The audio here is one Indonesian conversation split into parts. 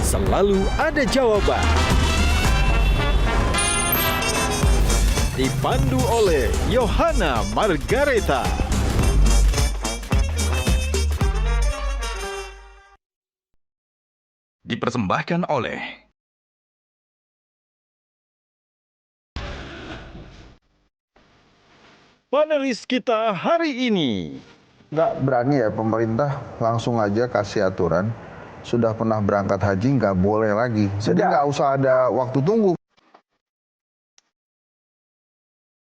selalu ada jawaban. Dipandu oleh Yohana Margareta. Dipersembahkan oleh Panelis kita hari ini. Nggak berani ya pemerintah langsung aja kasih aturan. Sudah pernah berangkat haji nggak boleh lagi. Jadi nggak usah ada waktu tunggu.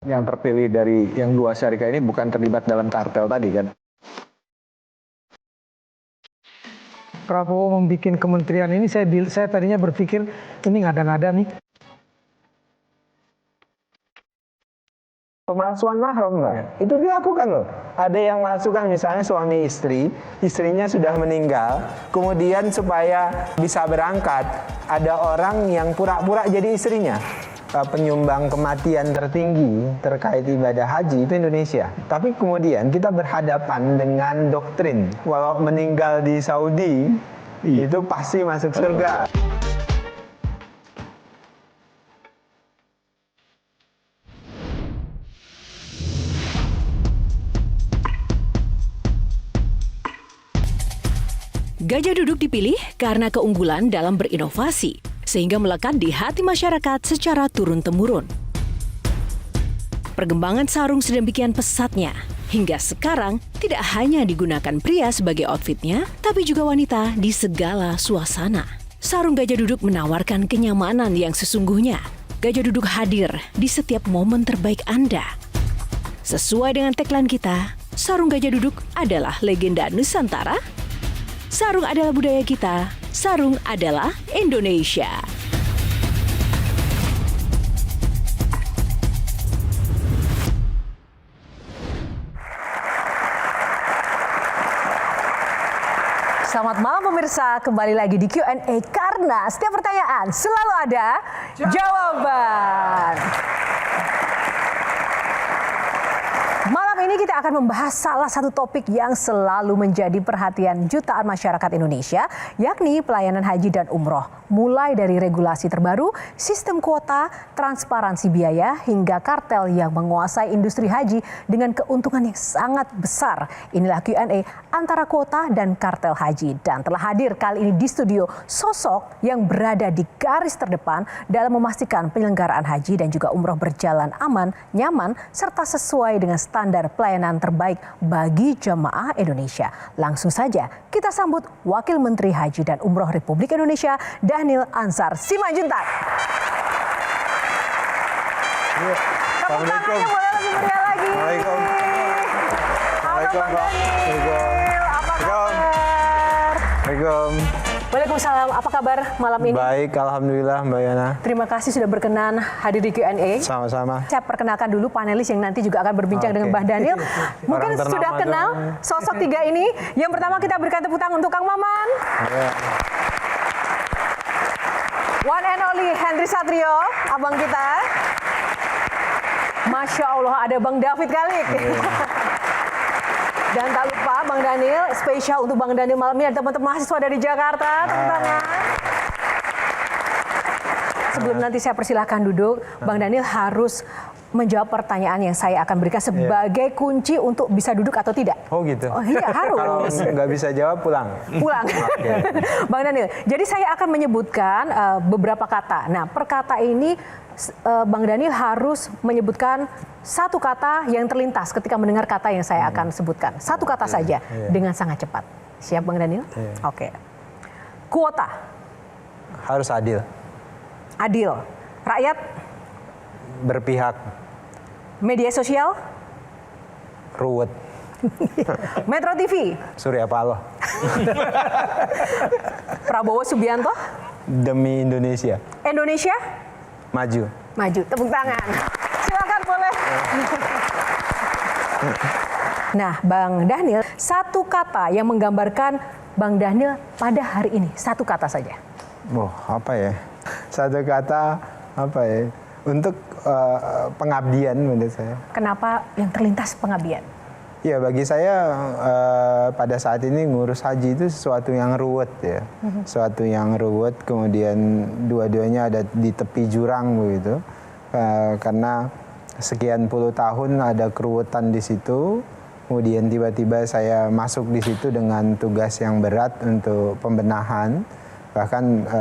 Yang terpilih dari yang dua syarikat ini bukan terlibat dalam kartel tadi kan? Prabowo membuat kementerian ini, saya tadinya berpikir ini ngada-ngada nih. Pemalsuan mahram itu dilakukan loh. Ada yang masukkan misalnya suami istri, istrinya sudah meninggal, kemudian supaya bisa berangkat, ada orang yang pura-pura jadi istrinya. Penyumbang kematian tertinggi terkait ibadah haji itu Indonesia. Tapi kemudian kita berhadapan dengan doktrin walau meninggal di Saudi itu pasti masuk surga. Gajah Duduk dipilih karena keunggulan dalam berinovasi, sehingga melekat di hati masyarakat secara turun-temurun. Perkembangan sarung sedemikian pesatnya, hingga sekarang tidak hanya digunakan pria sebagai outfitnya, tapi juga wanita di segala suasana. Sarung Gajah Duduk menawarkan kenyamanan yang sesungguhnya. Gajah Duduk hadir di setiap momen terbaik Anda. Sesuai dengan tagline kita, sarung Gajah Duduk adalah legenda Nusantara. Sarung adalah budaya kita, sarung adalah Indonesia. Selamat malam pemirsa, kembali lagi di Q&A karena setiap pertanyaan selalu ada jawaban. Malam ini kita akan membahas salah satu topik yang selalu menjadi perhatian jutaan masyarakat Indonesia, yakni pelayanan haji dan umroh. Mulai dari regulasi terbaru, sistem kuota, transparansi biaya, hingga kartel yang menguasai industri haji dengan keuntungan yang sangat besar. Inilah Q&A antara kuota dan kartel haji. Dan telah hadir kali ini di studio sosok yang berada di garis terdepan dalam memastikan penyelenggaraan haji dan juga umroh berjalan aman, nyaman, serta sesuai dengan standar pelayanan terbaik bagi jemaah Indonesia. Langsung saja kita sambut Wakil Menteri Haji dan Umroh Republik Indonesia, Dhanil Ansar Simanjuntak. Tepuk tangannya boleh lebih meriah lagi. Halo Bang Dhanil, apa kabar? Assalamualaikum. Waalaikumsalam, apa kabar malam ini? Baik, alhamdulillah Mbak Yana. Terima kasih sudah berkenan hadir di Q&A. Sama-sama. Saya perkenalkan dulu panelis yang nanti juga akan berbincang dengan Mbak Dhanil. Mungkin Orang sudah ternama kenal dong. sosok tiga ini. Yang pertama kita berikan tepuk tangan untuk Kang Maman. Ya. One and only Henry Satrio, abang kita. Masya Allah, ada Bang David Kalik. Dan tak lupa Bang Dhanil, spesial untuk Bang Dhanil malam ini ada teman-teman mahasiswa dari Jakarta. Tepuk tangan. Sebelum nanti saya persilahkan duduk, Bang Dhanil harus menjawab pertanyaan yang saya akan berikan sebagai kunci untuk bisa duduk atau tidak. Oh gitu? Oh iya, harus. Kalau nggak bisa jawab, pulang. Pulang. Bang Dhanil, jadi saya akan menyebutkan beberapa kata. Nah, per kata ini Bang Dhanil harus menyebutkan satu kata yang terlintas ketika mendengar kata yang saya akan sebutkan. Satu kata saja dengan sangat cepat. Siap Bang Dhanil? Oke. Kuota. Harus adil. Adil. Rakyat. Berpihak. Media sosial. Ruwet. Metro TV. Surya Paloh. Prabowo Subianto. Demi Indonesia. Indonesia. Maju. Maju. Tepuk tangan. Silakan boleh. Nah, Bang Dhanil, satu kata yang menggambarkan Bang Dhanil pada hari ini. Satu kata saja. Oh, apa ya? Satu kata, apa ya? Untuk pengabdian menurut saya. Kenapa yang terlintas pengabdian? Ya bagi saya pada saat ini ngurus haji itu sesuatu yang ruwet ya, sesuatu yang ruwet. Kemudian dua-duanya ada di tepi jurang begitu, karena sekian puluh tahun ada keruwetan di situ. Kemudian tiba-tiba saya masuk di situ dengan tugas yang berat untuk pembenahan. Bahkan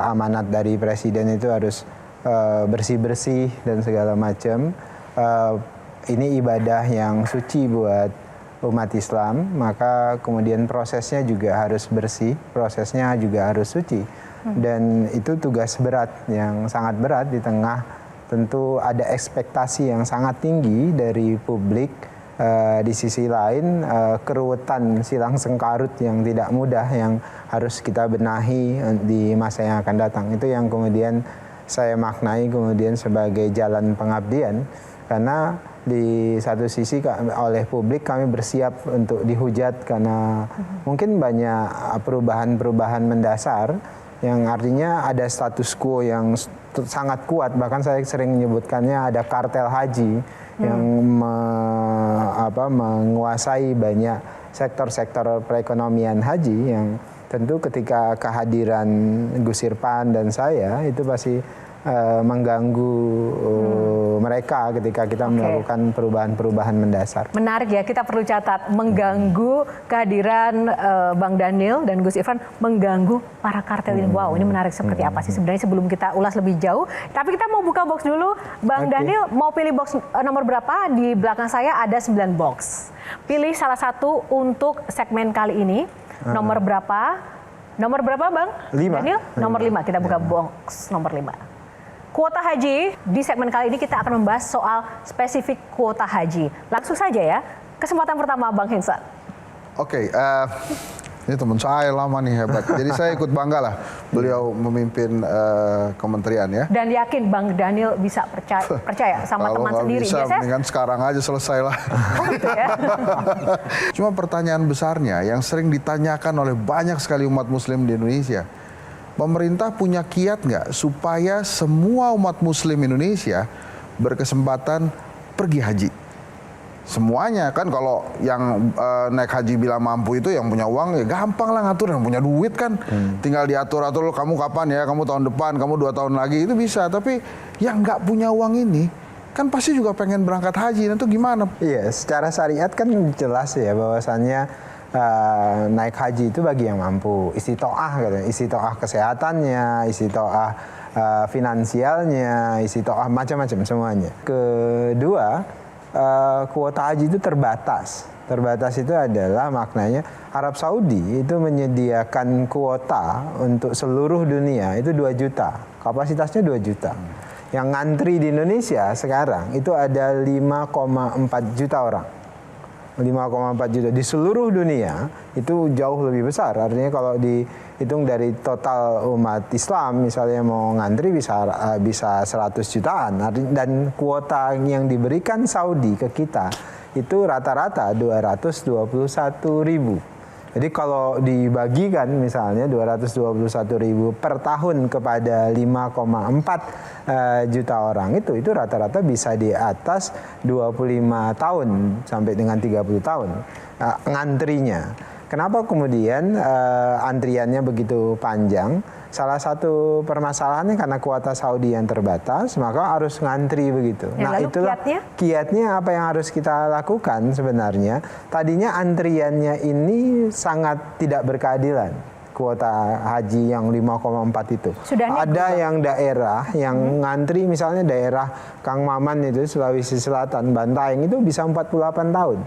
amanat dari presiden itu harus bersih-bersih dan segala macam. Ini ibadah yang suci buat umat Islam, maka kemudian prosesnya juga harus bersih, prosesnya juga harus suci. Dan itu tugas berat, yang sangat berat di tengah tentu ada ekspektasi yang sangat tinggi dari publik. Di sisi lain keruwetan silang sengkarut yang tidak mudah yang harus kita benahi di masa yang akan datang. Itu yang kemudian saya maknai kemudian sebagai jalan pengabdian, karena di satu sisi oleh publik kami bersiap untuk dihujat karena mungkin banyak perubahan-perubahan mendasar yang artinya ada status quo yang sangat kuat, bahkan saya sering menyebutkannya ada kartel haji yang menguasai banyak sektor-sektor perekonomian haji yang tentu ketika kehadiran Gus Irfan dan saya itu pasti mengganggu mereka ketika kita melakukan perubahan-perubahan mendasar. Menarik ya, kita perlu catat, mengganggu kehadiran Bang Daniel dan Gus Irfan, mengganggu para kartel ini. Wow, ini menarik seperti apa sih sebenarnya sebelum kita ulas lebih jauh. Tapi kita mau buka box dulu. Bang Daniel mau pilih box nomor berapa? Di belakang saya ada 9 box. Pilih salah satu untuk segmen kali ini. Nomor berapa? Nomor berapa Bang? 5. Daniel? Nomor 5. Kita buka box nomor 5. Kuota haji, di segmen kali ini kita akan membahas soal spesifik kuota haji. Langsung saja ya, kesempatan pertama Bang Hinsan. Oke, ini teman saya lama nih, hebat. Jadi saya ikut bangga lah beliau memimpin kementerian ya. Dan yakin Bang Daniel bisa percaya sama teman sendiri. Kalau nggak bisa, mendingan sekarang aja selesai lah. Oh gitu ya. Cuma pertanyaan besarnya yang sering ditanyakan oleh banyak sekali umat muslim di Indonesia. Pemerintah punya kiat nggak supaya semua umat muslim Indonesia berkesempatan pergi haji? Semuanya kan, kalau yang naik haji bila mampu itu yang punya uang ya gampang lah ngatur, yang punya duit kan tinggal diatur-atur, kamu kapan ya, kamu tahun depan, kamu 2 tahun lagi, itu bisa. Tapi yang nggak punya uang ini kan pasti juga pengen berangkat haji, itu gimana? Iya, secara syariat kan jelas ya bahwasannya naik haji itu bagi yang mampu, istitoah katanya, istitoah kesehatannya, istitoah finansialnya, istitoah macam-macam semuanya. Kedua, kuota haji itu terbatas. Terbatas itu adalah maknanya Arab Saudi itu menyediakan kuota untuk seluruh dunia itu 2 juta, kapasitasnya 2 juta. Yang ngantri di Indonesia sekarang itu ada 5,4 juta orang. 5,4 juta di seluruh dunia itu jauh lebih besar. Artinya kalau dihitung dari total umat Islam misalnya mau ngantri bisa 100 jutaan. Dan kuota yang diberikan Saudi ke kita itu rata-rata 221 ribu. Jadi kalau dibagikan misalnya 221 ribu per tahun kepada 5,4 juta orang itu rata-rata bisa di atas 25 tahun sampai dengan 30 tahun ngantrinya. Kenapa kemudian antriannya begitu panjang? Salah satu permasalahannya karena kuota Saudi yang terbatas, maka harus ngantri begitu. Nah, itulah kiatnya apa yang harus kita lakukan sebenarnya. Tadinya antriannya ini sangat tidak berkeadilan. Kuota haji yang 5,4 itu. Ada yang daerah yang ngantri, misalnya daerah Kang Maman itu Sulawesi Selatan, Bantaeng itu bisa 48 tahun.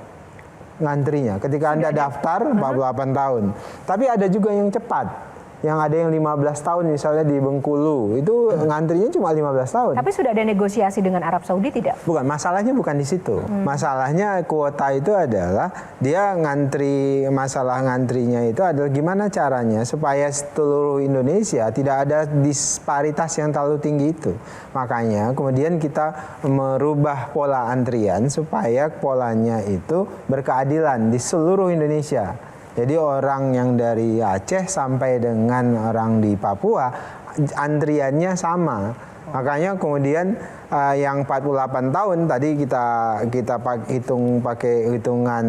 Ngantrinya. Ketika Anda daftar 48 tahun. Tapi ada juga yang cepat. Yang ada yang 15 tahun misalnya di Bengkulu. Itu ngantrinya cuma 15 tahun. Tapi sudah ada negosiasi dengan Arab Saudi tidak? Bukan, masalahnya bukan di situ. Masalahnya kuota itu adalah dia ngantri, masalah ngantrinya itu adalah gimana caranya supaya seluruh Indonesia tidak ada disparitas yang terlalu tinggi itu. Makanya kemudian kita merubah pola antrian supaya polanya itu berkeadilan di seluruh Indonesia. Jadi orang yang dari Aceh sampai dengan orang di Papua antriannya sama. Makanya kemudian yang 48 tahun tadi kita hitung pakai hitungan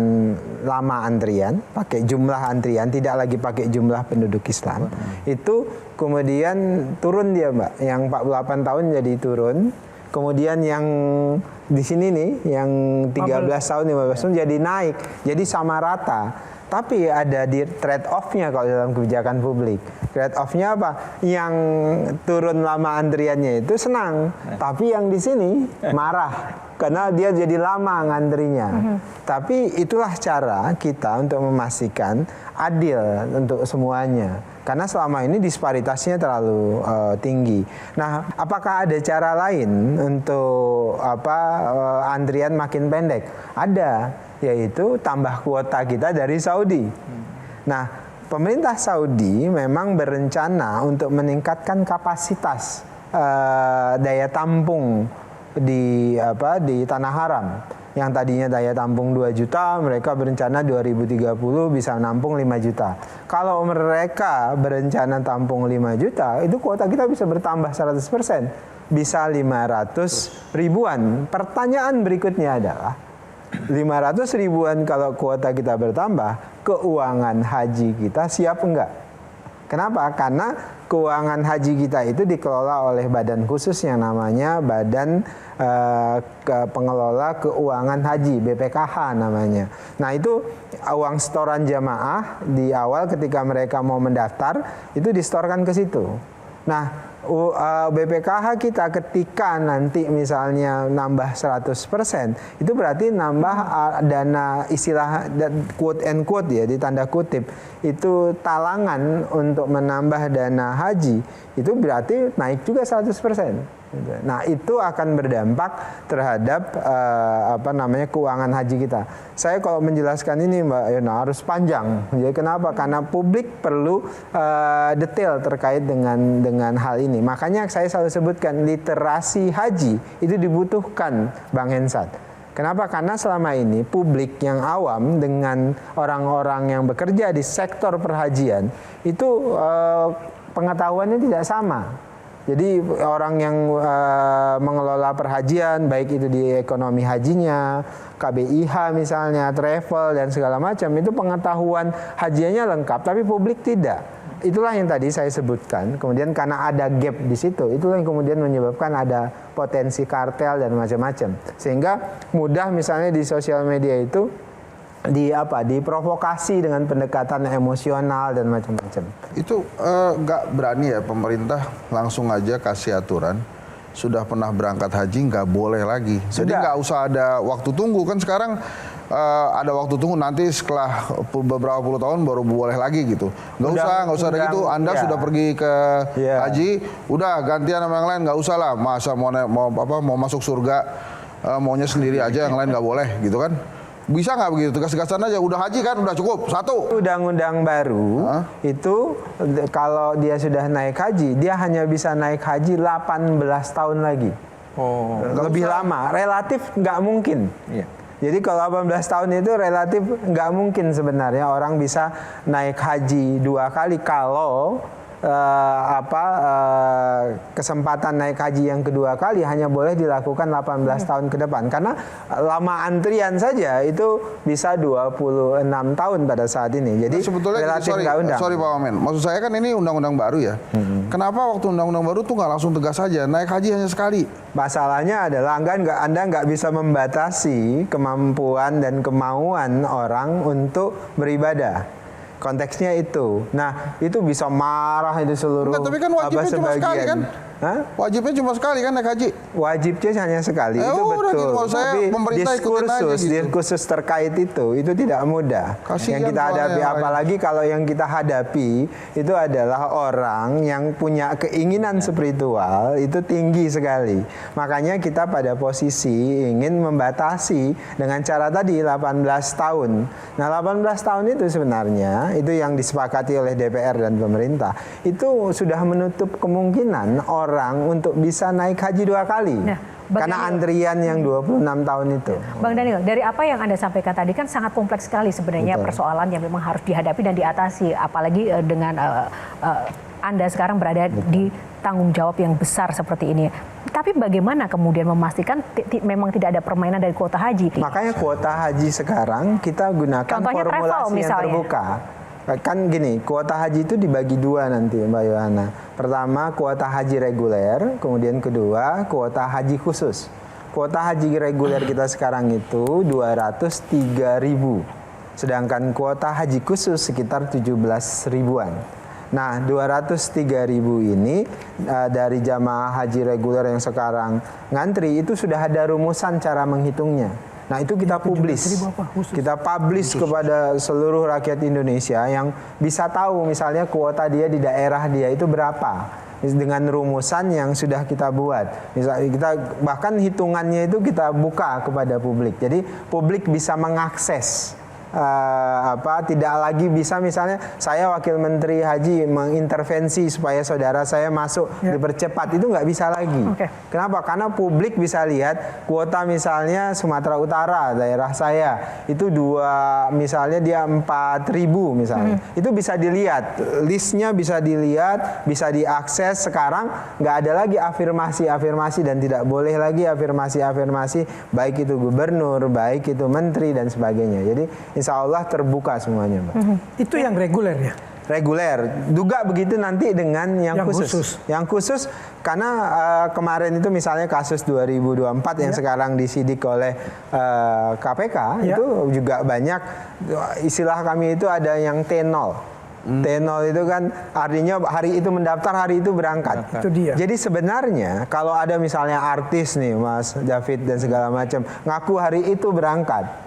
lama antrian, pakai jumlah antrian, tidak lagi pakai jumlah penduduk Islam. Itu kemudian turun dia, Mbak. Yang 48 tahun jadi turun. Kemudian yang di sini nih, yang 13 tahun, 15 tahun jadi naik, jadi sama rata. Tapi ada di trade off-nya kalau dalam kebijakan publik. Trade off-nya apa? Yang turun lama antriannya itu senang, tapi yang di sini marah karena dia jadi lama ngantrinya. Tapi itulah cara kita untuk memastikan adil untuk semuanya. Karena selama ini disparitasnya terlalu tinggi. Nah, apakah ada cara lain untuk antrian makin pendek? Ada, yaitu tambah kuota kita dari Saudi. Nah, pemerintah Saudi memang berencana untuk meningkatkan kapasitas daya tampung di Tanah Haram. Yang tadinya daya tampung 2 juta, mereka berencana 2030 bisa nampung 5 juta. Kalau mereka berencana tampung 5 juta, itu kuota kita bisa bertambah 100%. Bisa 500 ribuan. Pertanyaan berikutnya adalah, 500 ribuan kalau kuota kita bertambah, keuangan haji kita siap enggak? Kenapa? Karena keuangan haji kita itu dikelola oleh badan khusus yang namanya Badan Pengelola Keuangan Haji, BPKH namanya. Nah, itu uang setoran jamaah di awal ketika mereka mau mendaftar, itu distorkan ke situ. Nah, BPKH kita ketika nanti misalnya nambah 100%, itu berarti nambah dana istilah quote and quote ya, di tanda kutip, itu talangan untuk menambah dana haji, itu berarti naik juga 100%. Nah, itu akan berdampak terhadap keuangan haji kita. Saya kalau menjelaskan ini, Mbak Yona, harus panjang. Jadi kenapa? Karena publik perlu detail terkait dengan hal ini. Makanya saya selalu sebutkan literasi haji itu dibutuhkan, Bang Hensat. Kenapa? Karena selama ini publik yang awam dengan orang-orang yang bekerja di sektor perhajian itu pengetahuannya tidak sama. Jadi orang yang mengelola perhajian, baik itu di ekonomi hajinya, KBIH misalnya, travel dan segala macam, itu pengetahuan hajiannya lengkap, tapi publik tidak. Itulah yang tadi saya sebutkan. Kemudian karena ada gap di situ, itulah yang kemudian menyebabkan ada potensi kartel dan macam-macam. Sehingga mudah misalnya di sosial media itu diprovokasi dengan pendekatan emosional dan macam-macam. Itu nggak berani ya pemerintah langsung aja kasih aturan, sudah pernah berangkat haji nggak boleh lagi. Jadi nggak usah ada waktu tunggu, kan sekarang ada waktu tunggu, nanti setelah beberapa puluh tahun baru boleh lagi gitu. Nggak usah ada gitu. Anda sudah pergi ke haji, udah gantian sama yang lain, nggak usah lah. Masa mau masuk surga maunya sendiri aja, yang lain nggak boleh gitu kan? Bisa nggak begitu? Tegas-tegasan aja, udah haji kan, udah cukup, satu. Undang-undang baru itu kalau dia sudah naik haji, dia hanya bisa naik haji 18 tahun lagi. Lebih lama, relatif nggak mungkin. Jadi kalau 18 tahun itu relatif nggak mungkin sebenarnya orang bisa naik haji 2 kali kalau kesempatan naik haji yang kedua kali hanya boleh dilakukan 18 tahun ke depan. Karena lama antrian saja itu bisa 26 tahun pada saat ini. Jadi sebetulnya relatif nggak undang. Sorry Pak Wamen, maksud saya kan ini undang-undang baru ya. Kenapa waktu undang-undang baru tuh nggak langsung tegas saja, naik haji hanya sekali? Masalahnya adalah Anda nggak bisa membatasi kemampuan dan kemauan orang untuk beribadah. Konteksnya itu. Nah, itu bisa marah itu seluruh. Enggak, tapi kan wajibnya cuma sekali kan? Wajibnya cuma sekali kan naik haji? Wajibnya hanya sekali, itu betul. Gitu. Tapi diskursus terkait itu tidak mudah. Kasian yang kita hadapi, apalagi kalau yang kita hadapi itu adalah orang yang punya keinginan spiritual itu tinggi sekali. Makanya kita pada posisi ingin membatasi dengan cara tadi 18 tahun. Nah, 18 tahun itu sebenarnya itu yang disepakati oleh DPR dan pemerintah. Itu sudah menutup kemungkinan orang untuk bisa naik haji 2 kali. Nah, karena antrian yang 26 tahun itu. Bang Daniel, dari apa yang Anda sampaikan tadi kan sangat kompleks sekali sebenarnya persoalan yang memang harus dihadapi dan diatasi, apalagi dengan Anda sekarang berada di tanggung jawab yang besar seperti ini. Tapi bagaimana kemudian memastikan memang tidak ada permainan dari kuota haji? Makanya kuota haji sekarang kita gunakan Contohnya travel formulasi yang misalnya. terbuka. Kan gini, kuota haji itu dibagi dua nanti Mbak Yohana. Pertama kuota haji reguler, kemudian kedua kuota haji khusus. Kuota haji reguler kita sekarang itu 203.000. Sedangkan kuota haji khusus sekitar 17 ribuan. Nah, 203.000 ini dari jamaah haji reguler yang sekarang ngantri itu sudah ada rumusan cara menghitungnya. Nah, itu kita publish. Kita publish kepada seluruh rakyat Indonesia yang bisa tahu misalnya kuota dia di daerah dia itu berapa. Dengan rumusan yang sudah kita buat. Misalnya kita bahkan hitungannya itu kita buka kepada publik. Jadi publik bisa mengakses tidak lagi bisa misalnya saya wakil menteri haji mengintervensi supaya saudara saya masuk dipercepat, itu nggak bisa lagi. Kenapa? Karena publik bisa lihat kuota misalnya Sumatera Utara daerah saya itu misalnya dia 4.000 misalnya, itu bisa dilihat listnya, bisa dilihat, bisa diakses. Sekarang nggak ada lagi afirmasi dan tidak boleh lagi afirmasi baik itu gubernur, baik itu menteri dan sebagainya. Jadi insya Allah terbuka semuanya, Mbak. Itu yang reguler ya? Reguler. Duga begitu nanti dengan yang khusus. Yang khusus karena kemarin itu misalnya kasus 2024 yang sekarang disidik oleh KPK itu juga banyak, istilah kami itu ada yang T0. T0 itu kan artinya hari itu mendaftar, hari itu berangkat. Itu dia. Jadi sebenarnya kalau ada misalnya artis nih Mas David dan segala macam ngaku hari itu berangkat,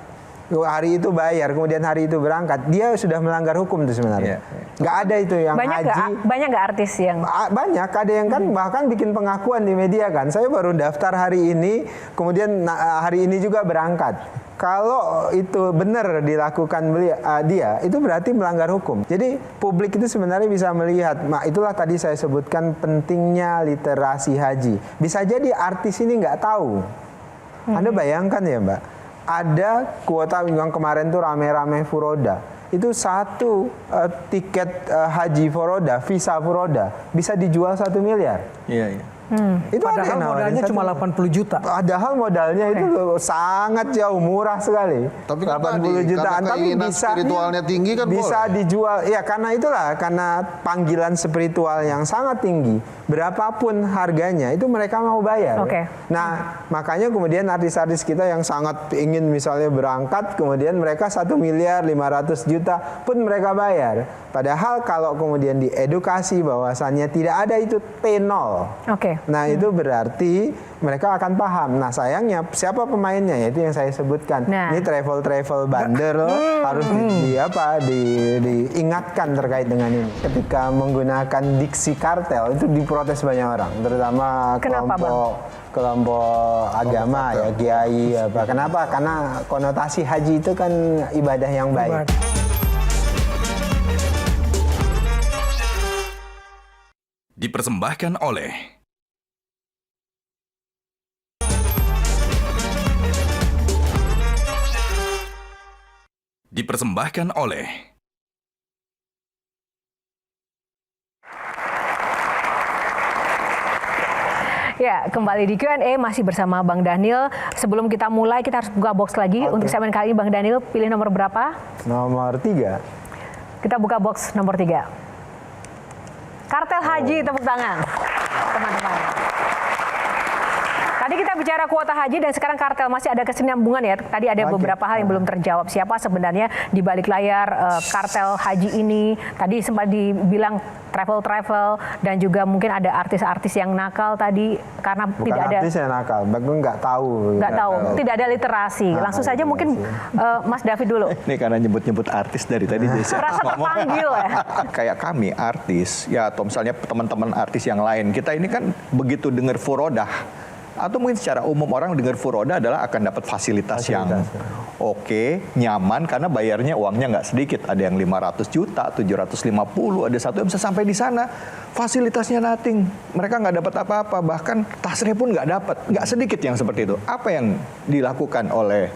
hari itu bayar, kemudian hari itu berangkat, dia sudah melanggar hukum itu sebenarnya. Nggak ada itu yang haji. Banyak nggak artis yang? Banyak, ada yang kan bahkan bikin pengakuan di media kan. Saya baru daftar hari ini, kemudian hari ini juga berangkat. Kalau itu benar dilakukan dia, itu berarti melanggar hukum. Jadi publik itu sebenarnya bisa melihat. Itulah tadi saya sebutkan pentingnya literasi haji. Bisa jadi artis ini nggak tahu. Anda bayangkan ya Mbak. Ada kuota yang kemarin tuh rame-rame furoda. Itu satu tiket haji furoda, visa furoda bisa dijual 1 miliar. Iya. Itu Padahal ada modalnya cuma 80 juta. Padahal modalnya itu sangat jauh, murah sekali. Tapi 80 jutaan, tapi bisa spiritualnya tinggi kan bisa boleh. dijual. Ya karena panggilan spiritual yang sangat tinggi. Berapapun harganya itu mereka mau bayar. Nah, makanya kemudian artis-artis kita yang sangat ingin misalnya berangkat, kemudian mereka 1 miliar 500 juta pun mereka bayar. Padahal kalau kemudian diedukasi bahwasannya tidak ada itu T0. Nah itu berarti mereka akan paham. Nah sayangnya siapa pemainnya? Ya, itu yang saya sebutkan. Ini travel bandar loh, harus diingatkan terkait dengan ini. Ketika menggunakan diksi kartel itu diprotes banyak orang, terutama kelompok agama ya, kiai apa. Kenapa? Karena konotasi haji itu kan ibadah yang baik. Dipersembahkan oleh Ya, kembali di Q&A masih bersama Bang Daniel. Sebelum kita mulai, kita harus buka box lagi. Untuk segmen kali ini, Bang Daniel pilih nomor berapa? Nomor 3. Kita buka box nomor 3. Kartel haji, tepuk tangan. Teman-teman. Tadi kita bicara kuota haji dan sekarang kartel, masih ada kesinambungan ya. Tadi ada beberapa hal yang belum terjawab. Siapa sebenarnya di balik layar kartel haji ini? Tadi sempat dibilang travel dan juga mungkin ada artis-artis yang nakal tadi karena Bukan tidak ada artis yang nakal, bahkan nggak tahu. Tidak ada literasi. Langsung saja mungkin Mas David dulu. Ini karena nyebut-nyebut artis dari tadi Desi. Rasa terpanggil ya. Kayak kami artis, ya atau misalnya teman-teman artis yang lain, kita ini kan begitu dengar furodah, atau mungkin secara umum orang dengar furoda adalah akan dapat fasilitas yang oke, nyaman karena bayarnya uangnya nggak sedikit. Ada yang 500 juta, 750, ada satu yang bisa sampai di sana. Fasilitasnya nothing, mereka nggak dapat apa-apa, bahkan tasnya pun nggak dapat. Nggak sedikit yang seperti itu. Apa yang dilakukan oleh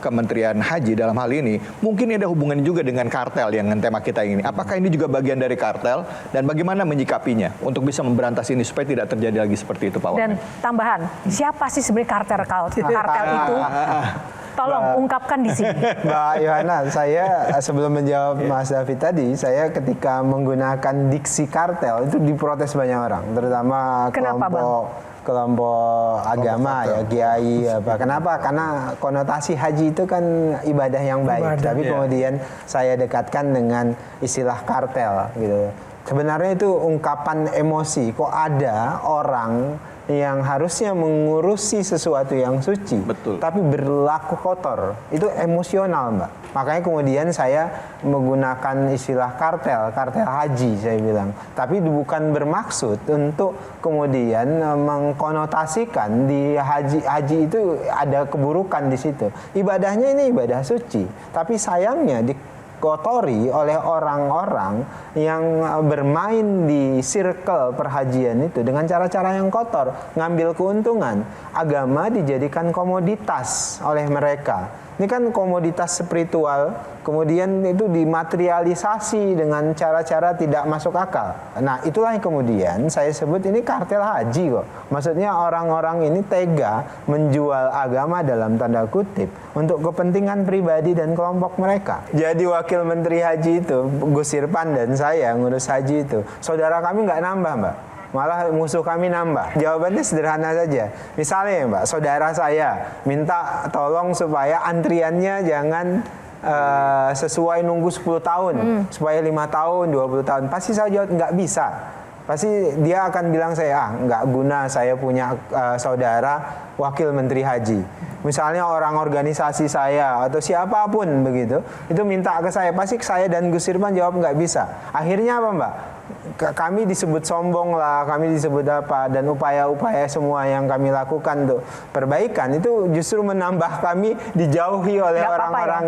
Kementerian Haji dalam hal ini, mungkin ada hubungannya juga dengan kartel yang tema kita ini. Apakah ini juga bagian dari kartel dan bagaimana menyikapinya untuk bisa memberantas ini supaya tidak terjadi lagi seperti itu, Pak Wamen? Dan tambahan, siapa sih sebenarnya kartel itu? Tolong ungkapkan di sini. Mbak Yohana, saya sebelum menjawab Mas David tadi, saya ketika menggunakan diksi kartel itu diprotes banyak orang, terutama kelompok agama ya, kiai apa. Kenapa? Karena konotasi haji itu kan ibadah yang baik. Tapi kemudian saya dekatkan dengan istilah kartel gitu. Sebenarnya itu ungkapan emosi. Kok ada orang yang harusnya mengurusi sesuatu yang suci, tapi berlaku kotor, itu emosional, Mbak. Makanya kemudian saya menggunakan istilah kartel haji saya bilang. Tapi bukan bermaksud untuk kemudian mengkonotasikan di haji itu ada keburukan di situ. Ibadahnya ini ibadah suci, tapi sayangnya dikotori oleh orang-orang yang bermain di circle perhajian itu dengan cara-cara yang kotor, ngambil keuntungan. Agama dijadikan komoditas oleh mereka. Ini kan komoditas spiritual, kemudian itu dimaterialisasi dengan cara-cara tidak masuk akal. Nah, itulah yang kemudian saya sebut ini kartel haji kok. Maksudnya orang-orang ini tega menjual agama dalam tanda kutip untuk kepentingan pribadi dan kelompok mereka. Jadi wakil menteri haji itu, Gus Irfan dan saya ngurus haji itu, saudara kami nggak nambah, Mbak. Malah musuh kami nambah. Jawabannya sederhana saja. Misalnya Mbak, saudara saya minta tolong supaya antriannya jangan sesuai nunggu 10 tahun, supaya 5 tahun, 20 tahun. Pasti saya jawab nggak bisa. Pasti dia akan bilang saya, nggak guna saya punya saudara wakil menteri haji. Misalnya orang organisasi saya atau siapapun begitu, itu minta ke saya, pasti saya dan Gus Irfan jawab nggak bisa. Akhirnya apa, Mbak? Kami disebut sombong lah, kami disebut apa, dan upaya-upaya semua yang kami lakukan untuk perbaikan itu justru menambah kami dijauhi oleh orang-orang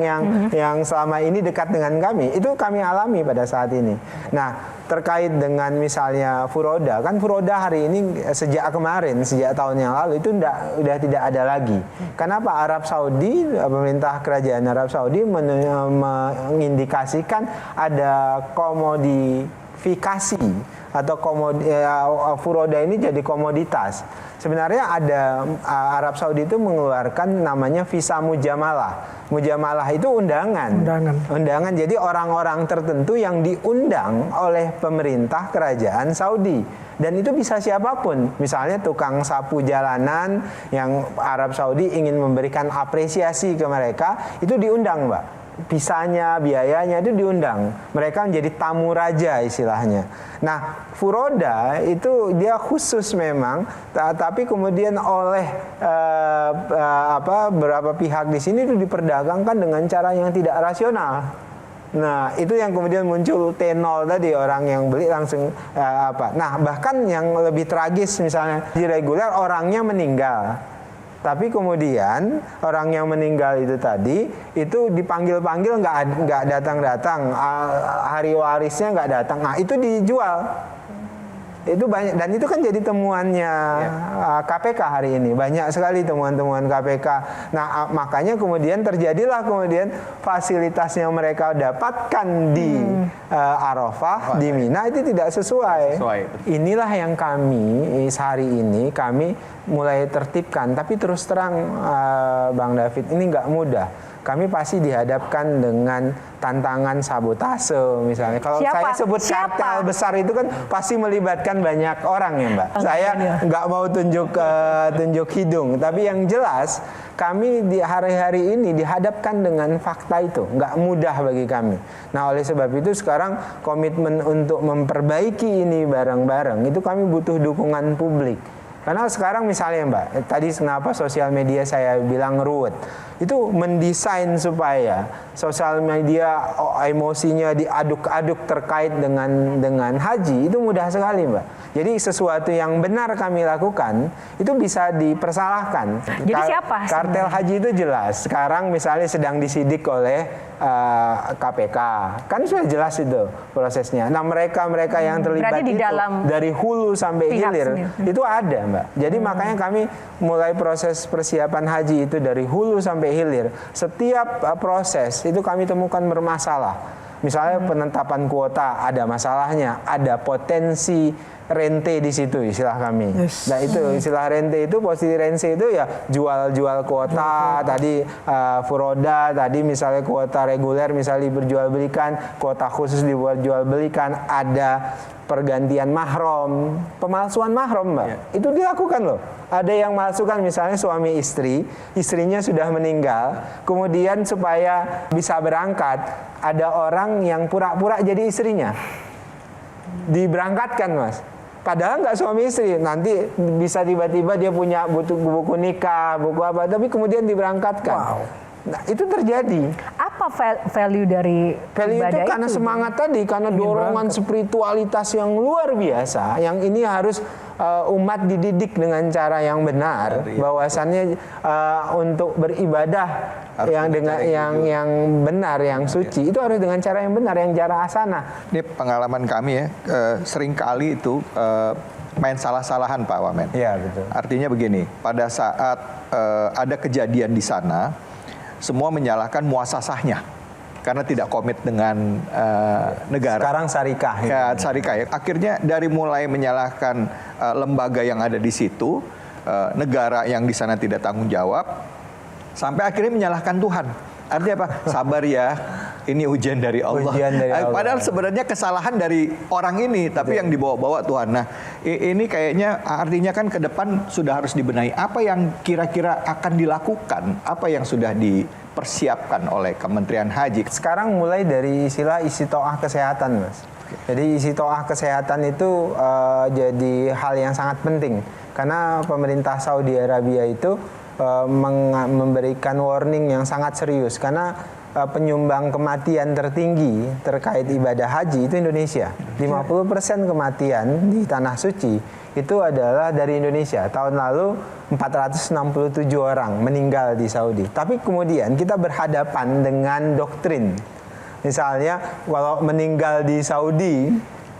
yang selama ini dekat dengan kami. Itu kami alami pada saat ini. Nah, terkait dengan misalnya Furoda, kan Furoda hari ini sejak kemarin, sejak tahun yang lalu itu udah tidak ada lagi. Kenapa? Arab Saudi, pemerintah kerajaan Arab Saudi mengindikasikan ada komodifikasi atau Furoda ini jadi komoditas. Sebenarnya ada Arab Saudi itu mengeluarkan namanya visa mujamalah. Mujamalah itu undangan. Jadi orang-orang tertentu yang diundang oleh pemerintah kerajaan Saudi. Dan itu bisa siapapun. Misalnya tukang sapu jalanan yang Arab Saudi ingin memberikan apresiasi ke mereka, itu diundang, Mbak. Visanya, biayanya itu diundang. Mereka menjadi tamu raja istilahnya. Nah, Furoda itu dia khusus memang, tapi kemudian oleh beberapa pihak di sini itu diperdagangkan dengan cara yang tidak rasional. Nah, itu yang kemudian muncul T0 tadi, orang yang beli langsung Nah, bahkan yang lebih tragis misalnya di reguler orangnya meninggal. Tapi kemudian orang yang meninggal itu tadi itu dipanggil-panggil nggak datang-datang, hari warisnya nggak datang. Nah, itu dijual. Itu banyak, dan itu kan jadi temuannya KPK hari ini, banyak sekali temuan-temuan KPK. Nah, makanya kemudian terjadilah kemudian fasilitas yang mereka dapatkan di Arafah, di Mina itu tidak sesuai. Inilah yang kami hari ini kami mulai tertibkan, tapi terus terang Bang David, ini nggak mudah. Kami pasti dihadapkan dengan tantangan sabotase misalnya. Kalau saya sebut kartel besar itu kan pasti melibatkan banyak orang ya, Mbak. Saya nggak mau tunjuk hidung, tapi yang jelas kami di hari-hari ini dihadapkan dengan fakta itu. Nggak mudah bagi kami. Nah, oleh sebab itu sekarang komitmen untuk memperbaiki ini bareng-bareng itu kami butuh dukungan publik. Karena sekarang misalnya Mbak, tadi kenapa sosial media saya bilang ruwet. itu mendesain supaya sosial media emosinya diaduk-aduk terkait dengan haji itu mudah sekali, Mbak. Jadi sesuatu yang benar kami lakukan itu bisa dipersalahkan. Jadi siapa? Kartel haji itu jelas. Sekarang misalnya sedang disidik oleh KPK, kan sudah jelas itu prosesnya. Nah mereka yang terlibat di itu dalam dari hulu sampai hilir sendiri. itu ada, Mbak. Jadi makanya kami mulai proses persiapan haji itu dari hulu sampai hilir. Setiap proses itu kami temukan bermasalah. Misalnya penetapan kuota ada masalahnya, ada potensi rente di situ istilah kami. Nah itu istilah rente itu, posisi rente itu ya jual kuota, tadi furoda, tadi misalnya kuota reguler misalnya diperjualbelikan, kuota khusus diperjualbelikan, ada pergantian mahram, pemalsuan mahram, Mbak. Itu dilakukan loh. Ada yang malsukan misalnya suami istri, istrinya sudah meninggal, kemudian supaya bisa berangkat, ada orang yang pura-pura jadi istrinya. Diberangkatkan, Mas. Padahal nggak suami istri, nanti bisa tiba-tiba dia punya buku nikah, buku apa, tapi kemudian diberangkatkan. Wow. Nah, itu terjadi. Apa value dari Value itu ibadah karena itu? semangat tadi, karena dorongan spiritualitas yang luar biasa, yang ini harus umat dididik dengan cara yang benar, bahwasannya untuk beribadah Harus yang dengan yang benar, yang suci, itu harus dengan cara yang benar, yang cara asana. Ini pengalaman kami ya, sering kali itu main salah-salahan Pak Wamen. Iya, betul. Artinya begini, pada saat ada kejadian di sana, semua menyalahkan muasasahnya karena tidak komit dengan negara. Sekarang syarikah. Ya, syarikah ya. Akhirnya dari mulai menyalahkan lembaga yang ada di situ, negara yang di sana tidak tanggung jawab, sampai akhirnya menyalahkan Tuhan. Artinya apa? Sabar ya, ini ujian dari Allah. Ujian dari Allah. Padahal sebenarnya kesalahan dari orang ini, tapi yang dibawa-bawa Tuhan. Nah, ini kayaknya artinya kan ke depan sudah harus dibenahi. Apa yang kira-kira akan dilakukan? Apa yang sudah dipersiapkan oleh Kementerian Haji? Sekarang mulai dari istilah istitoah kesehatan, Mas. Jadi istitoah kesehatan itu jadi hal yang sangat penting. Karena pemerintah Saudi Arabia itu memberikan warning yang sangat serius. Karena penyumbang kematian tertinggi terkait ibadah haji itu Indonesia. 50% kematian di Tanah Suci itu adalah dari Indonesia. Tahun lalu 467 orang meninggal di Saudi. Tapi kemudian kita berhadapan dengan doktrin. Misalnya kalau meninggal di Saudi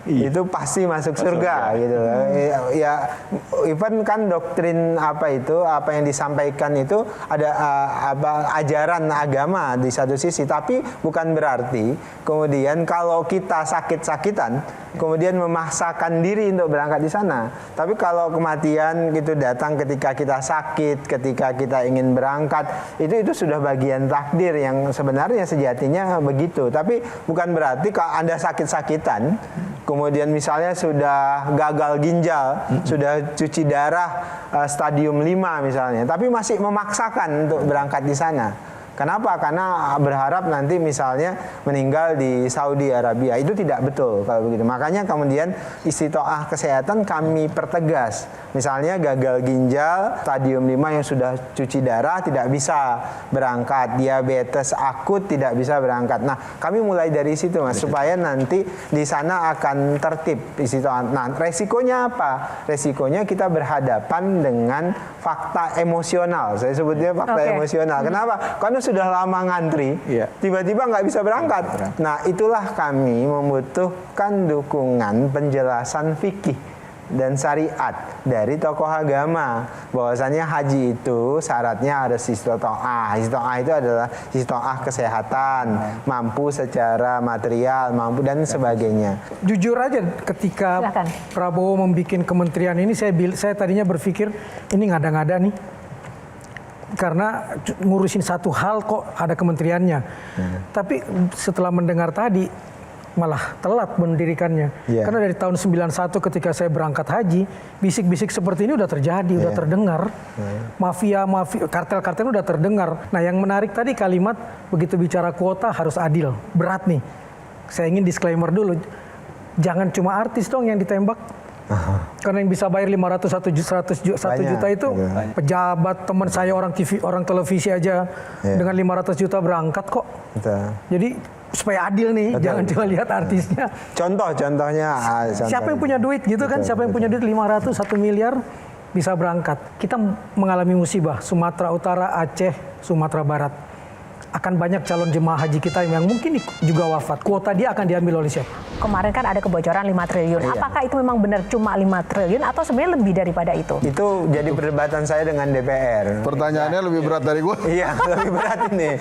itu pasti masuk surga gitu. Ya even kan doktrin apa yang disampaikan itu ada ajaran agama di satu sisi, tapi bukan berarti kemudian kalau kita sakit-sakitan kemudian memaksakan diri untuk berangkat di sana. Tapi kalau kematian itu datang ketika kita sakit, ketika kita ingin berangkat, itu sudah bagian takdir yang sebenarnya sejatinya begitu. Tapi bukan berarti kalau Anda sakit-sakitan kemudian misalnya sudah gagal ginjal, sudah cuci darah stadium 5 misalnya, tapi masih memaksakan untuk berangkat di sana. Kenapa? Karena berharap nanti misalnya meninggal di Saudi Arabia. Itu tidak betul kalau begitu. Makanya kemudian istitoah kesehatan kami pertegas. Misalnya gagal ginjal, stadium 5 yang sudah cuci darah tidak bisa berangkat. Diabetes akut tidak bisa berangkat. Nah, kami mulai dari situ, Mas, supaya nanti di sana akan tertib istitoah. Nah, resikonya apa? Resikonya kita berhadapan dengan fakta emosional. Saya sebutnya fakta emosional. Kenapa? Karena sudah lama ngantri, tiba-tiba nggak bisa berangkat. Nah, itulah kami membutuhkan dukungan penjelasan fikih dan syariat dari tokoh agama, bahwasanya haji itu syaratnya ada istitoah. Istitoah itu adalah istitoah kesehatan, mampu secara material, mampu dan sebagainya. Jujur aja, ketika Silakan. Prabowo membuat kementerian ini, saya tadinya berpikir ini ngada-ngada nih. Karena ngurusin satu hal kok ada kementeriannya. Tapi setelah mendengar tadi malah telat mendirikannya. Karena dari tahun 91 ketika saya berangkat haji, bisik-bisik seperti ini udah terjadi, udah terdengar. Mafia, kartel-kartel udah terdengar. Nah, yang menarik tadi kalimat begitu bicara kuota harus adil. Berat nih. Saya ingin disclaimer dulu. Jangan cuma artis dong yang ditembak. Karena yang bisa bayar 500 1 juta itu pejabat, teman saya orang TV, orang televisi aja dengan 500 juta berangkat kok. Betul. Jadi supaya adil nih, jangan cuma lihat artisnya. Contohnya Siapa yang punya duit gitu kan? Siapa yang punya duit 500 1 miliar bisa berangkat. Kita mengalami musibah Sumatera Utara, Aceh, Sumatera Barat. Akan banyak calon jemaah haji kita yang mungkin juga wafat. Kuota dia akan diambil oleh siapa? Kemarin kan ada kebocoran 5 triliun. Apakah itu memang benar cuma 5 triliun atau sebenarnya lebih daripada itu? Itu jadi perdebatan saya dengan DPR. Pertanyaannya lebih berat dari gue. Iya, lebih berat ini.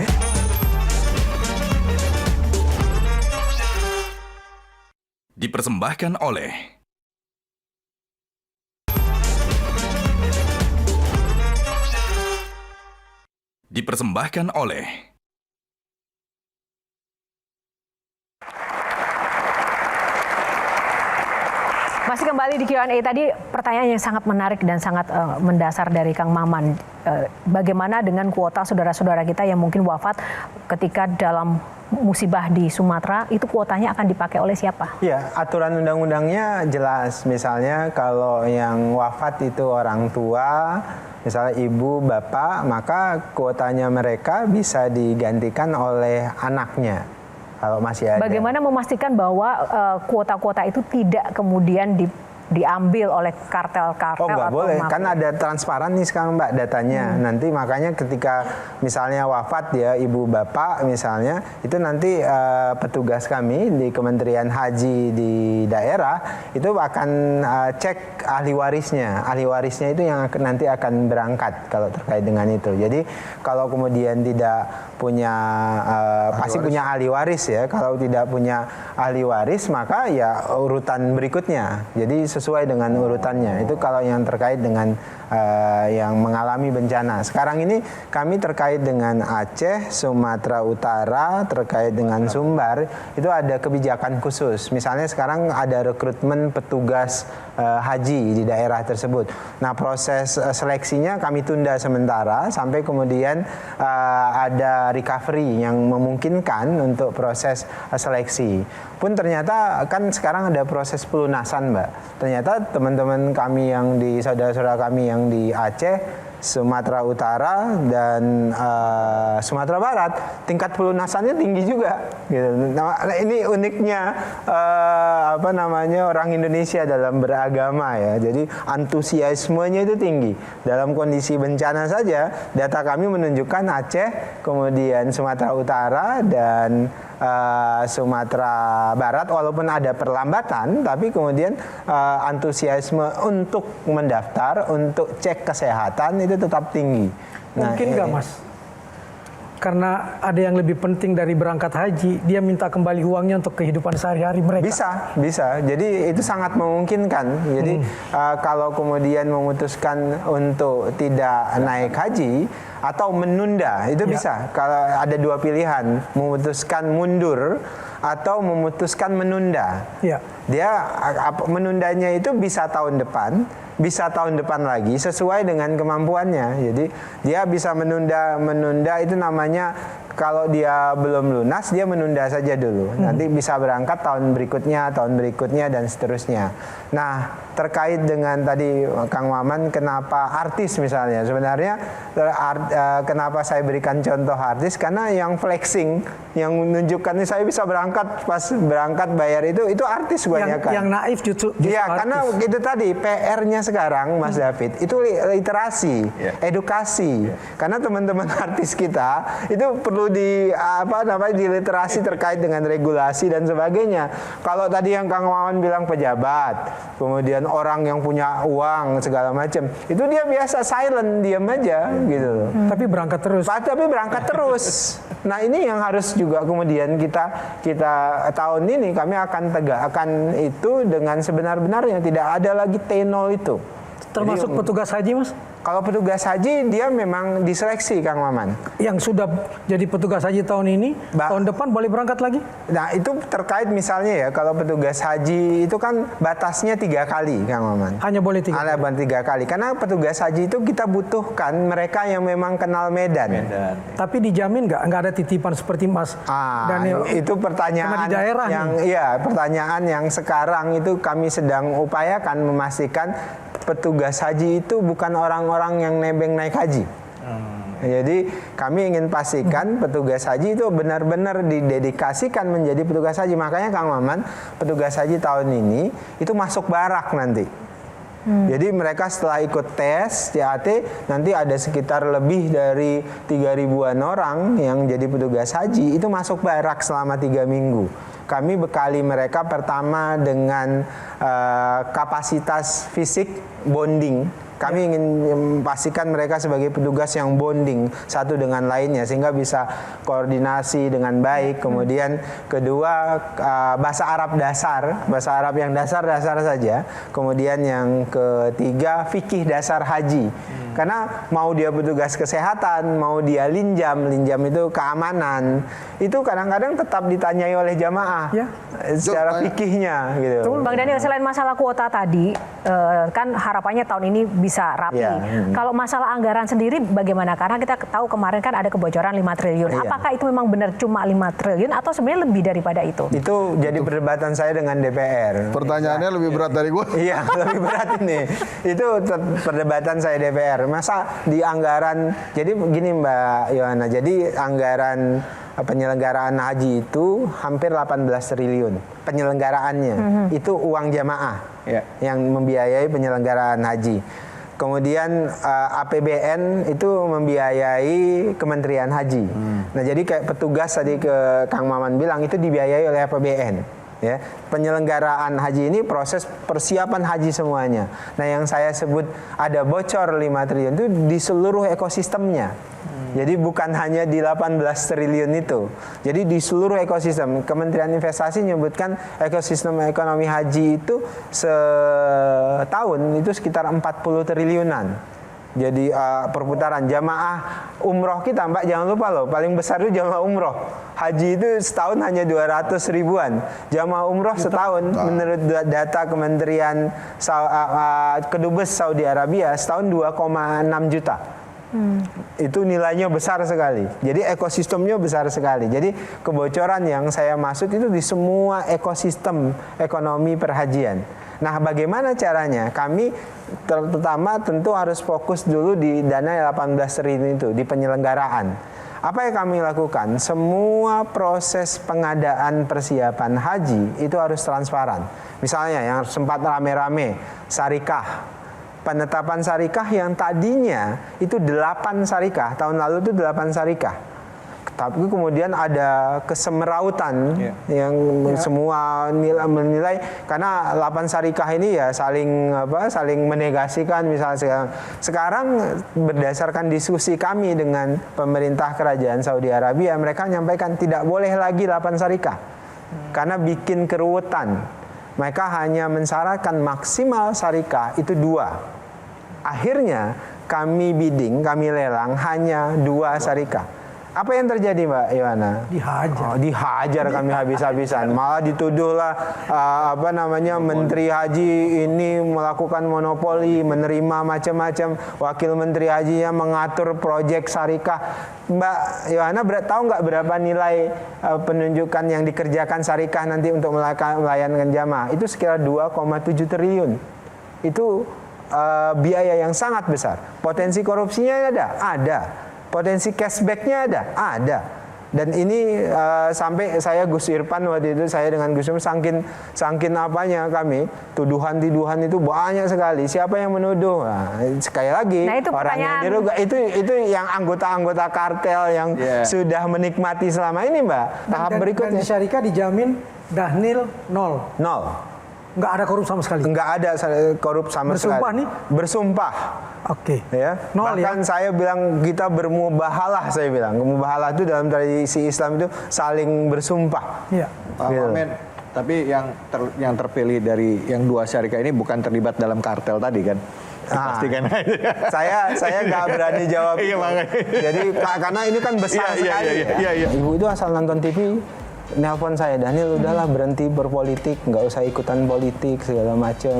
Dipersembahkan oleh Masih kembali di Q&A tadi, pertanyaan yang sangat menarik dan sangat mendasar dari Kang Maman. Bagaimana dengan kuota saudara-saudara kita yang mungkin wafat ketika dalam musibah di Sumatera, itu kuotanya akan dipakai oleh siapa? Ya, aturan undang-undangnya jelas. Misalnya kalau yang wafat itu orang tua, misalnya ibu, bapak, maka kuotanya mereka bisa digantikan oleh anaknya. Kalau masih ada. Bagaimana memastikan bahwa kuota-kuota itu tidak kemudian diambil oleh kartel-kartel? Oh, nggak boleh, kan ada transparan nih sekarang Mbak datanya. Nanti makanya ketika misalnya wafat ya ibu bapak misalnya, itu nanti petugas kami di Kementerian Haji di daerah itu akan cek ahli warisnya. Ahli warisnya itu yang nanti akan berangkat kalau terkait dengan itu. Jadi kalau kemudian tidak punya pasti punya ahli waris ya. Kalau tidak punya ahli waris maka ya urutan berikutnya. Jadi sesuai dengan urutannya. Itu kalau yang terkait dengan yang mengalami bencana. Sekarang ini kami terkait dengan Aceh, Sumatera Utara, terkait dengan Sumbar, itu ada kebijakan khusus. Misalnya sekarang ada rekrutmen petugas haji di daerah tersebut. Nah, proses seleksinya kami tunda sementara sampai kemudian ada recovery yang memungkinkan untuk proses seleksi. Pun ternyata kan sekarang ada proses pelunasan, Mbak. Ternyata teman-teman kami yang di saudara-saudara kami yang di Aceh, Sumatera Utara dan Sumatera Barat tingkat pelunasannya tinggi juga gitu. Nah, ini uniknya orang Indonesia dalam beragama ya. Jadi antusiasmenya itu tinggi. Dalam kondisi bencana saja data kami menunjukkan Aceh, kemudian Sumatera Utara dan Sumatera Barat walaupun ada perlambatan tapi kemudian antusiasme untuk mendaftar, untuk cek kesehatan itu tetap tinggi. Mungkin nggak Mas? Karena ada yang lebih penting dari berangkat haji, dia minta kembali uangnya untuk kehidupan sehari-hari mereka. Bisa. Jadi itu sangat memungkinkan. Jadi kalau kemudian memutuskan untuk tidak naik haji atau menunda, itu bisa. Kalau ada dua pilihan, memutuskan mundur atau memutuskan menunda. Ya. Dia menundanya itu bisa tahun depan, bisa tahun depan lagi sesuai dengan kemampuannya. Jadi dia bisa menunda itu namanya kalau dia belum lunas dia menunda saja dulu. Nanti bisa berangkat tahun berikutnya dan seterusnya. Nah, terkait dengan tadi Kang Maman kenapa artis misalnya. Sebenarnya kenapa saya berikan contoh artis karena yang flexing, yang menunjukkan ini saya bisa berangkat pas berangkat bayar itu artis banyak kan. Yang naif justru Iya, artis. karena itu tadi PR-nya sekarang Mas David itu literasi, edukasi. Karena teman-teman artis kita itu perlu diliterasi terkait dengan regulasi dan sebagainya. Kalau tadi yang Kang Maman bilang pejabat, kemudian orang yang punya uang segala macam, itu dia biasa silent, diam aja gitu. Tapi berangkat terus. Nah, ini yang harus juga kemudian kita tahun ini kami akan tegakkan itu dengan sebenar-benarnya, tidak ada lagi T0 itu. Termasuk petugas haji, Mas? Kalau petugas haji dia memang diseleksi, Kang Maman. Yang sudah jadi petugas haji tahun ini, tahun depan boleh berangkat lagi? Nah itu terkait misalnya ya, kalau petugas haji itu kan batasnya 3 kali, Kang Maman. Hanya boleh 3 Ada kali. 3 kali. Karena petugas haji itu kita butuhkan mereka yang memang kenal medan. Tapi dijamin nggak ada titipan seperti Mas Daniel? Itu pertanyaan di daerah yang pertanyaan yang sekarang itu kami sedang upayakan memastikan petugas haji itu bukan orang-orang yang nebeng naik haji. Jadi kami ingin pastikan petugas haji itu benar-benar didedikasikan menjadi petugas haji. Makanya Kang Maman, petugas haji tahun ini itu masuk barak nanti. Jadi mereka setelah ikut tes CAT nanti ada sekitar lebih dari 3.000-an orang yang jadi petugas haji itu masuk barak selama 3 minggu. Kami bekali mereka pertama dengan kapasitas fisik bonding. Kami ingin pastikan mereka sebagai petugas yang bonding satu dengan lainnya sehingga bisa koordinasi dengan baik. Kemudian kedua bahasa Arab dasar, bahasa Arab yang dasar-dasar saja. Kemudian yang ketiga fikih dasar haji. Karena mau dia petugas kesehatan, mau dia linjam itu keamanan, itu kadang-kadang tetap ditanyai oleh jamaah secara fikihnya gitu. Bang Daniel, selain masalah kuota tadi, kan harapannya tahun ini bisa rapi. Kalau masalah anggaran sendiri bagaimana? Karena kita tahu kemarin kan ada kebocoran 5 triliun. Apakah itu memang benar cuma 5 triliun atau sebenarnya lebih daripada itu? Itu jadi perdebatan saya dengan DPR. Pertanyaannya lebih berat dari gue. Iya, lebih berat ini. Itu perdebatan saya DPR. Masa di anggaran, jadi begini Mbak Yohana, jadi anggaran penyelenggaraan haji itu hampir 18 triliun penyelenggaraannya. Itu uang jamaah yang membiayai penyelenggaraan haji. Kemudian APBN itu membiayai Kementerian Haji. Nah jadi kayak petugas tadi ke Kang Maman bilang itu dibiayai oleh APBN. Ya, penyelenggaraan haji ini proses persiapan haji semuanya. Nah yang saya sebut ada bocor 5 triliun itu di seluruh ekosistemnya. Jadi bukan hanya di 18 triliun itu. Jadi di seluruh ekosistem. Kementerian Investasi menyebutkan ekosistem ekonomi haji itu setahun itu sekitar 40 triliunan. Jadi perputaran jamaah umroh kita, Mbak, jangan lupa loh, paling besar itu jamaah umroh. Haji itu setahun hanya 200 ribuan. Jamaah umroh setahun menurut data Kementerian Kedubes Saudi Arabia setahun 2,6 juta. Itu nilainya besar sekali. Jadi ekosistemnya besar sekali. Jadi kebocoran yang saya maksud itu di semua ekosistem ekonomi perhajian. Nah, bagaimana caranya? Kami pertama tentu harus fokus dulu di dana 18 triliun itu, di penyelenggaraan. Apa yang kami lakukan? Semua proses pengadaan persiapan haji itu harus transparan. Misalnya yang sempat rame-rame, syarikah. Penetapan syarikah yang tadinya itu 8 syarikah, tahun lalu itu 8 syarikah. Tapi kemudian ada kesemerautan yang semua menilai karena 8 syarikah ini ya saling menegasikan misalnya sekarang berdasarkan diskusi kami dengan pemerintah kerajaan Saudi Arabia, mereka menyampaikan tidak boleh lagi 8 syarikah karena bikin keruwetan. Mereka hanya mensyaratkan maksimal syarikah itu 2. Akhirnya kami bidding, kami lelang hanya 2 syarikah. Apa yang terjadi, Mbak Yohana? Dihajar. Dihajar kami habis-habisan. Malah dituduhlah Menteri Haji ini melakukan monopoli, menerima macam-macam. Wakil Menteri Hajinya mengatur proyek syarikah. Mbak Yohana tahu nggak berapa nilai penunjukan yang dikerjakan syarikah nanti untuk melayankan jamaah? Itu sekitar 2,7 triliun. Itu biaya yang sangat besar. Potensi korupsinya ada. Potensi cashbacknya ada. Dan ini sampai saya Gus Irfan waktu itu saya dengan Gus Irfan sangkin apanya kami tuduhan itu banyak sekali. Siapa yang menuduh? Nah, sekali lagi itu orang yang dirugikan itu yang anggota-anggota kartel yang sudah menikmati selama ini, Mbak. Tahap berikutnya. Dan di syarikat dijamin Dhanil 0. Nggak ada korup sama sekali. Nggak ada korup sama sekali. Bersumpah nih? Bersumpah. Oke. Ya. Bahkan saya bilang kita bermubahalah, saya bilang. Mubahalah itu dalam tradisi Islam itu saling bersumpah. Iya. Pak Wamen, tapi yang terpilih dari yang 2 syarikat ini bukan terlibat dalam kartel tadi kan? Pastikan. Saya nggak berani jawab. Iya, itu. makanya. Jadi karena ini kan besar sekali. Iya. Ibu itu asal nonton TV, nelpon saya, Daniel udahlah berhenti berpolitik, nggak usah ikutan politik segala macam.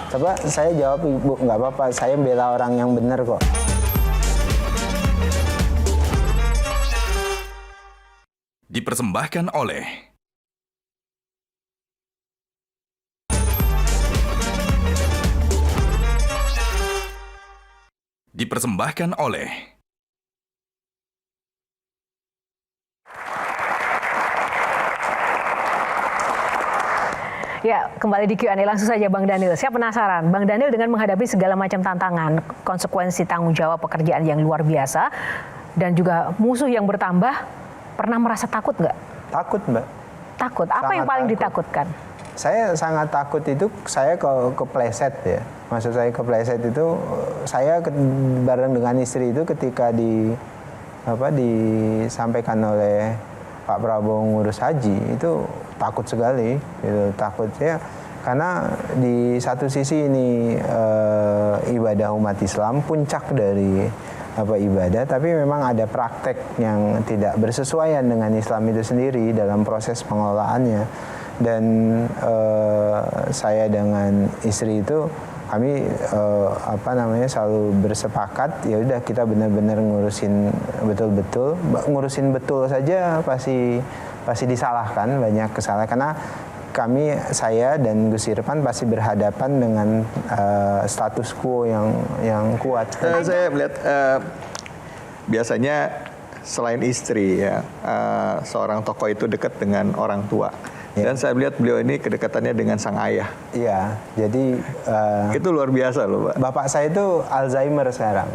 Coba saya jawab, Ibu nggak apa-apa, saya bela orang yang benar kok. Dipersembahkan oleh Ya, kembali di Q&A langsung saja Bang Daniel. Saya penasaran, Bang Daniel dengan menghadapi segala macam tantangan, konsekuensi tanggung jawab pekerjaan yang luar biasa, dan juga musuh yang bertambah, pernah merasa takut nggak? Takut, Mbak. Takut? Apa yang paling ditakutkan? Saya sangat takut itu, saya kepleset ya. Maksud saya kepleset itu, saya bareng dengan istri itu ketika disampaikan oleh Pak Prabowo ngurus haji, itu takut sekali. Gitu. Takutnya karena di satu sisi ini ibadah umat Islam, puncak dari ibadah, tapi memang ada praktek yang tidak bersesuaian dengan Islam itu sendiri dalam proses pengelolaannya. Dan saya dengan istri itu kami selalu bersepakat, ya udah kita benar-benar ngurusin betul saja pasti disalahkan, banyak kesalahan karena saya dan Gus Irfan pasti berhadapan dengan status quo yang kuat. Saya melihat biasanya selain istri ya, seorang tokoh itu dekat dengan orang tua. Dan saya melihat beliau ini kedekatannya dengan sang ayah. Iya, jadi itu luar biasa loh, Pak. Bapak saya itu Alzheimer sekarang.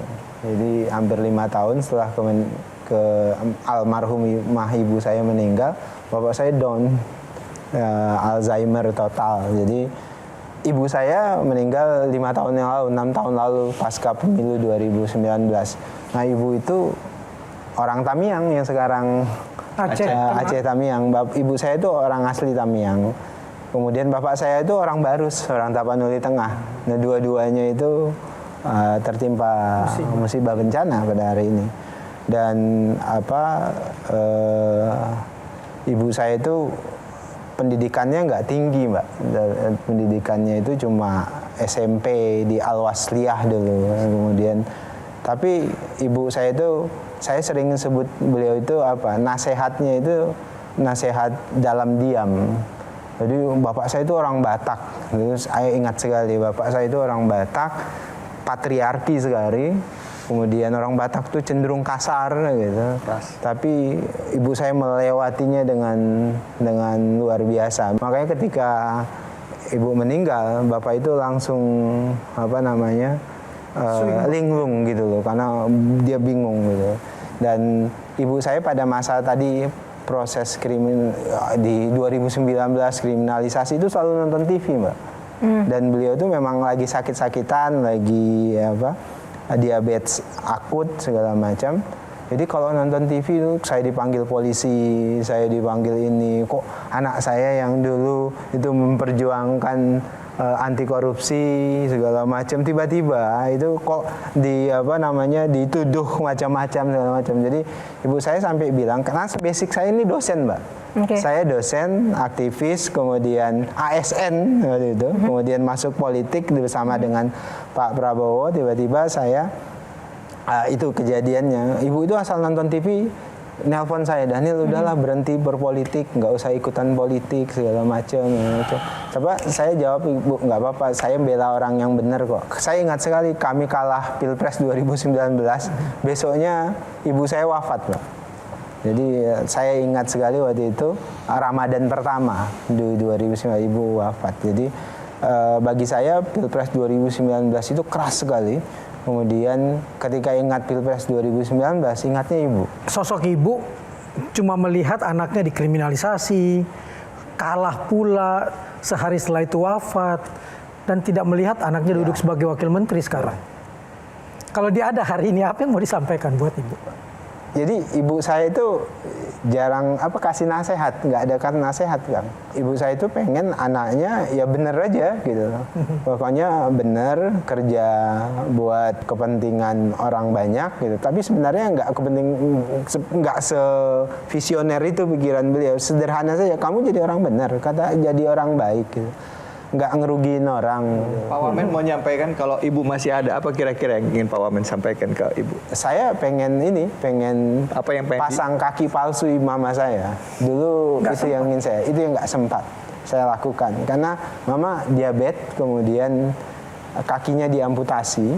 Jadi hampir 5 tahun setelah almarhumah ibu saya meninggal, bapak saya down, Alzheimer total. Jadi ibu saya meninggal 5 tahun yang lalu, 6 tahun lalu pasca pemilu 2019. Nah, ibu itu orang Tamiang yang sekarang Aceh Tamiang. Ibu saya itu orang asli Tamiang. Kemudian bapak saya itu orang Barus, orang Tapanuli Tengah. Nah, dua-duanya itu tertimpa musibah bencana pada hari ini. Dan ibu saya itu pendidikannya nggak tinggi, Mbak. Pendidikannya itu cuma SMP di Al-Wasliyah dulu. Kemudian tapi ibu saya itu, saya sering sebut beliau itu nasehatnya itu nasehat dalam diam. Jadi bapak saya itu orang Batak. Terus saya ingat sekali bapak saya itu orang Batak, patriarki sekali. Kemudian orang Batak tuh cenderung kasar gitu. Tapi ibu saya melewatinya dengan luar biasa. Makanya ketika ibu meninggal, bapak itu langsung linglung gitu loh, karena dia bingung gitu. Dan ibu saya pada masa tadi proses di 2019 kriminalisasi itu selalu nonton TV, Mbak. Dan beliau itu memang lagi sakit-sakitan, lagi diabetes akut segala macam. Jadi kalau nonton TV itu saya dipanggil polisi, saya dipanggil ini, kok anak saya yang dulu itu memperjuangkan anti korupsi segala macam, tiba-tiba itu kok dituduh macam-macam segala macam. Jadi ibu saya sampai bilang, karena basic saya ini dosen, Mbak. Okay. Saya dosen, aktivis, kemudian ASN waktu itu, kemudian masuk politik bersama dengan Pak Prabowo. Tiba-tiba saya itu kejadiannya. Ibu itu asal nonton TV, nelpon saya, Daniel udahlah berhenti berpolitik, nggak usah ikutan politik segala macam. Coba saya jawab, Ibu nggak apa-apa, saya bela orang yang benar kok. Saya ingat sekali kami kalah Pilpres 2019, besoknya ibu saya wafat, Pak. Jadi saya ingat sekali waktu itu Ramadan pertama di 2019 ibu wafat. Jadi bagi saya Pilpres 2019 itu keras sekali. Kemudian ketika ingat Pilpres 2019, ingatnya ibu. Sosok ibu cuma melihat anaknya dikriminalisasi, kalah pula, sehari setelah itu wafat, dan tidak melihat anaknya duduk sebagai wakil menteri sekarang. Kalau dia ada hari ini, apa yang mau disampaikan buat ibu? Jadi ibu saya itu jarang kasih nasihat, nggak ada kan nasihat Kang. Ibu saya itu pengen anaknya ya bener aja gitu. Pokoknya bener, kerja buat kepentingan orang banyak gitu. Tapi sebenarnya nggak sevisioner itu pikiran beliau. Sederhana saja, kamu jadi orang bener, kata jadi orang baik gitu. Nggak ngerugiin orang. Pak Wamen mau nyampaikan kalau ibu masih ada, apa kira-kira yang ingin Pak Wamen sampaikan ke ibu? Saya pengen Apa yang pengen pasang kaki palsu mama saya. Dulu itu yang ingin saya, itu yang nggak sempat saya lakukan. Karena mama diabetes, kemudian kakinya diamputasi.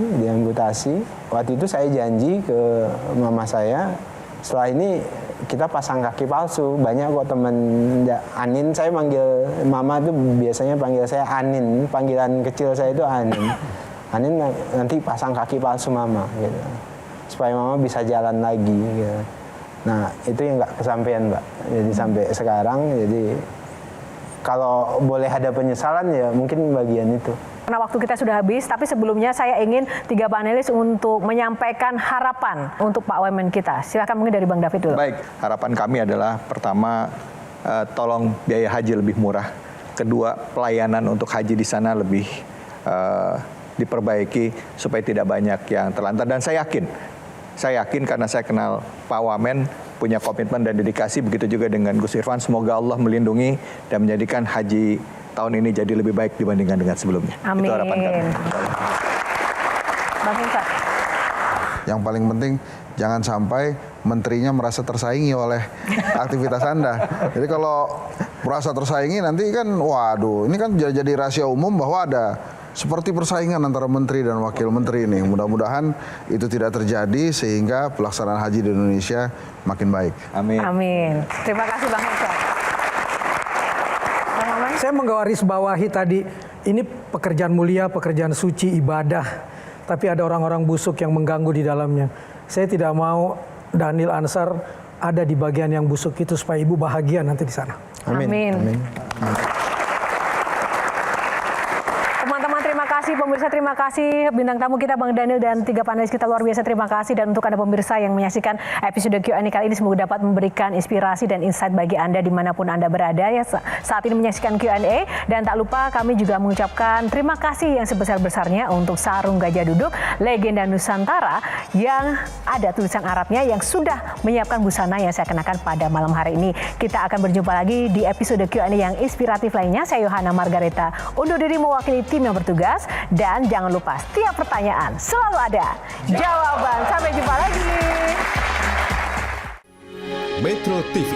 Waktu itu saya janji ke mama saya, setelah ini kita pasang kaki palsu. Banyak kok temen Anin, saya manggil mama itu biasanya panggil saya Anin, panggilan kecil saya itu Anin. Anin nanti pasang kaki palsu mama gitu, supaya mama bisa jalan lagi gitu. Nah itu yang nggak kesampaian Mbak, jadi sampai sekarang. Jadi kalau boleh ada penyesalan ya mungkin bagian itu. Karena waktu kita sudah habis, tapi sebelumnya saya ingin 3 panelis untuk menyampaikan harapan untuk Pak Wamen kita. Silakan mungkin dari Bang David dulu. Baik, harapan kami adalah pertama, tolong biaya haji lebih murah. Kedua, pelayanan untuk haji di sana lebih diperbaiki supaya tidak banyak yang terlantar. Dan saya yakin karena saya kenal Pak Wamen, punya komitmen dan dedikasi, begitu juga dengan Gus Irfan. Semoga Allah melindungi dan menjadikan haji tahun ini jadi lebih baik dibandingkan dengan sebelumnya. Amin. Itu harapan kami. Bang Vincent. Yang paling penting jangan sampai menterinya merasa tersaingi oleh aktivitas Anda. Jadi kalau merasa tersaingi nanti kan, waduh, ini kan jadi rahasia umum bahwa ada seperti persaingan antara menteri dan wakil menteri ini. Mudah-mudahan itu tidak terjadi sehingga pelaksanaan haji di Indonesia makin baik. Amin. Amin. Terima kasih Bang Vincent. Saya menggarisbawahi tadi, ini pekerjaan mulia, pekerjaan suci, ibadah. Tapi ada orang-orang busuk yang mengganggu di dalamnya. Saya tidak mau Daniel Ansar ada di bagian yang busuk itu supaya ibu bahagia nanti di sana. Amin. Teman-teman terima kasih, pemirsa terima kasih, bintang tamu kita Bang Daniel dan 3 panelis kita luar biasa terima kasih. Dan untuk Anda pemirsa yang menyaksikan episode Q&A kali ini, semoga dapat memberikan inspirasi dan insight bagi Anda dimanapun Anda berada ya saat ini menyaksikan Q&A. Dan tak lupa kami juga mengucapkan terima kasih yang sebesar-besarnya untuk Sarung Gajah Duduk, legenda Nusantara yang ada tulisan Arabnya yang sudah menyiapkan busana yang saya kenakan pada malam hari ini. Kita akan berjumpa lagi di episode Q&A yang inspiratif lainnya. Saya Yohana Margareta undur diri mewakili tim yang bertugas. Dan jangan lupa, setiap pertanyaan selalu ada jawaban. Sampai jumpa lagi. Metro TV.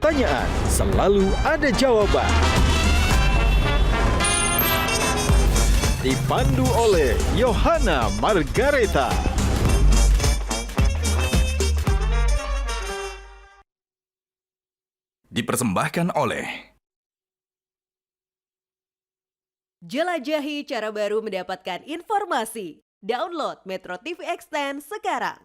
Pertanyaan selalu ada jawaban. Dipandu oleh Yohana Margareta. Dipersembahkan oleh Jelajahi cara baru mendapatkan informasi. Download Metro TV Extend sekarang.